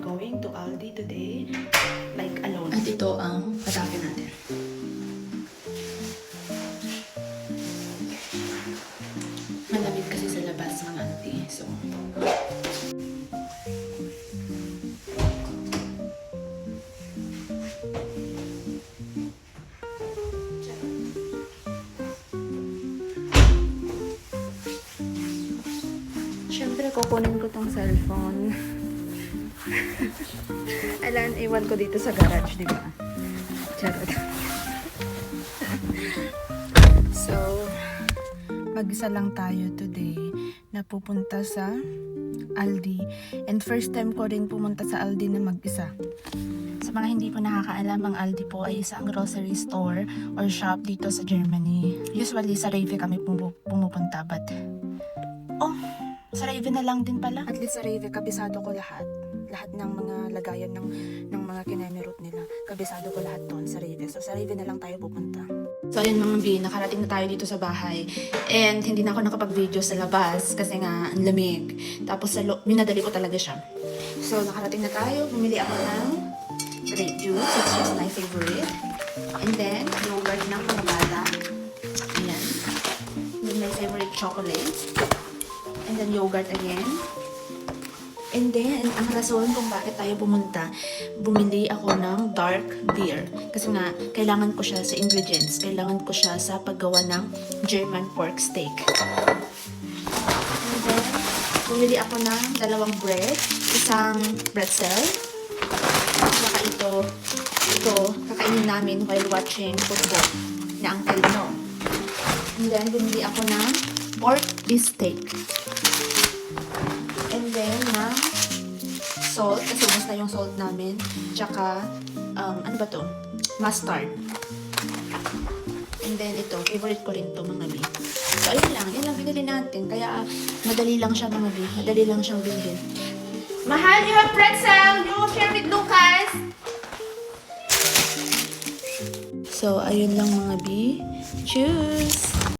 going to Aldi today, like alone. At ito ang patake natin. Malamig kasi sa labas mga auntie. So, Siyempre, kukunin ko tong cellphone. Alan, iwan ko dito sa garage, di ba? Charot. So, mag-isa lang tayo today na pupunta sa Aldi. And first time ko rin pumunta sa Aldi na mag-isa. Sa mga hindi po nakakaalam, ang Aldi po ay isang grocery store or shop dito sa Germany. Usually sa Rewe kami pumupunta, but sa Rewe na lang din pala. At least sa Rewe, kabisado ko lahat. Lahat ng mga lagayan ng mga kinemerot nila. Kabisado ko lahat doon sa Rewe. So sa Rewe na lang tayo pupunta. so ayun mga bi, nakarating na tayo dito sa bahay. And hindi na ako nakapag-video sa labas kasi nga ang lamig. Tapos minadali ko talaga siya. So nakarating na tayo, bumili ako ng grape juice, which is my favorite. And then, yogurt ng mga bata. Ayan. With my favorite chocolate. And then yogurt again. And then, ang rason kung bakit tayo bumili ako ng dark beer. Kasi nga, kailangan ko siya sa ingredients. Kailangan ko siya sa paggawa ng German pork steak. And then, bumili ako ng dalawang bread. Isang pretzel. At saka ito, kakainin namin while watching football na Uncle No. And then, bumili ako ng pork beefsteak. And then, na salt, kasi mas na yung salt namin. Tsaka, ano ba to? Mustard. And then, ito, favorite ko rin to mga bi. So, ayun lang. Yan lang binili natin. Kaya, madali lang siya mga bi. Madali lang siyang bilhin. Mahal, you have pretzel! You share with Lucas! So, ayun lang mga bi. Cheers!